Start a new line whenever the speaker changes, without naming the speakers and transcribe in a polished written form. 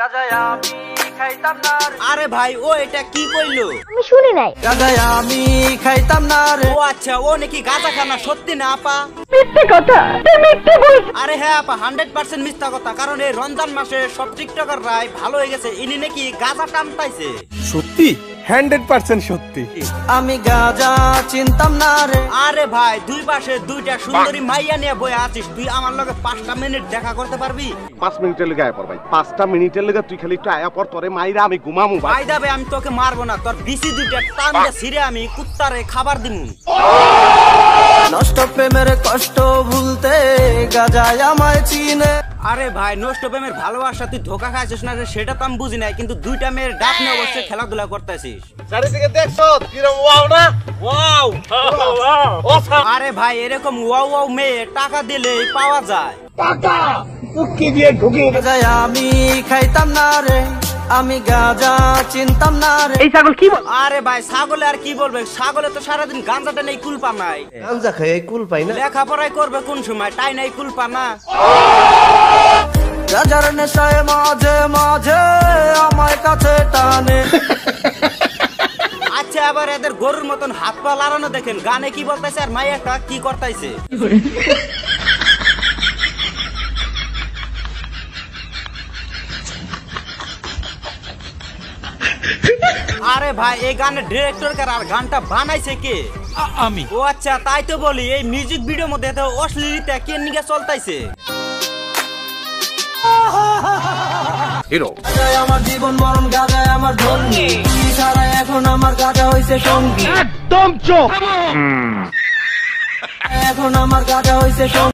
গাঁজা আমি খাইতাম না রে।
আরে ভাই ও এটা কি কইলো?
আমি শুনি নাই।
গাঁজা আমি খাইতাম না রে।
ও আচ্ছা ও নাকি গাঁজা খানা, সত্যি না আপা?
মিথ্যে কথা, তুই মিথ্যে বলছিস।
আরে হ্যাঁ আপা 100% মিথ্যা কথা, কারণ এই রমজান মাসে সব টিকটকাররাই ভালো হয়ে গেছে, ইনি নাকি গাঁজা টানতাইছে।
সত্যি 100% সত্যি।
আমি গাঁজা চিনতাম না রে।
আরে ভাই দুই পাশে দুইটা সুন্দরী মাইয়া নিয়ে বয়ে আছিস, তুই আমার লগে 5টা মিনিট দেখা করতে পারবি?
5 মিনিটের লেগে আয়া পর ভাই, 5টা মিনিটের লেগে তুই খালি একটু আয়া পর, তোরে মাইরা আমি ঘুমামু ভাই।
ভাই দাবে আমি তোকে মারবো না, তোর বিসি দুইটা টান দিয়ে ছিঁড়ে আমি কুত্তারে খাবার দিমু।
নষ্ট প্রেমের কষ্ট ভুলতে গাঁজা আমায় চিনে।
আরে ভাই নষ্ট প্রেমের ভালোবাসা তুই ধোকা খাইছিস না রে, সেটা তো আমি বুঝি নাই, কিন্তু দুইটা মেয়ের ডাক নিয়ে অবশ্যই খেলাধুলা করতেছিস।
চারিদিকে দেখছো কিরম ওয়াও না?
ওয়াও আরে ভাই এরকম ওয়াও ওয়াও মেয়ে টাকা দিলেই পাওয়া যায়।
টাকা মুক্কি দিয়ে ঢুকে
গাঁজা আমি খাইতাম না রে। আমি গাঁজা চিনতাম না রে।
এই ছাগল কি বল?
আরে ভাই ছাগলে আর কি বলবে, ছাগলে তো সারাদিন গাঁজাটা নেই কুলপা নাই,
গাঁজা খাই কুল পাই না।
লেখাপড়াই করবে কোন সময়, তাই নাই কুলপা না।
গাঁজার নেশায় মাঝে মাঝে আমার কাছে টানে।
আচ্ছা আবার এদের গরুর মতন হাত পা লাড়ানো দেখেন, গানে কি বলতেছে আর মাইয়াটা কি করতেছে। আরে ভাই এই গানের ডিরেক্টর কার আর গানটা বানাইছে কে?
আমি।
ও আচ্ছা তাই তো বলি, এই মিউজিক ভিডিওর মধ্যে এত অশ্লীলতা কে নিয়ে চলতেছে?
হিরো
গাঁজায় আমার জীবন মরণ, গাঁজায় আমার ধর্মী ছাড়া এখন আমার গাঁজা হইছে সঙ্গী।
একদম চোখ।
এখন আমার গাঁজা হইছে সঙ্গী।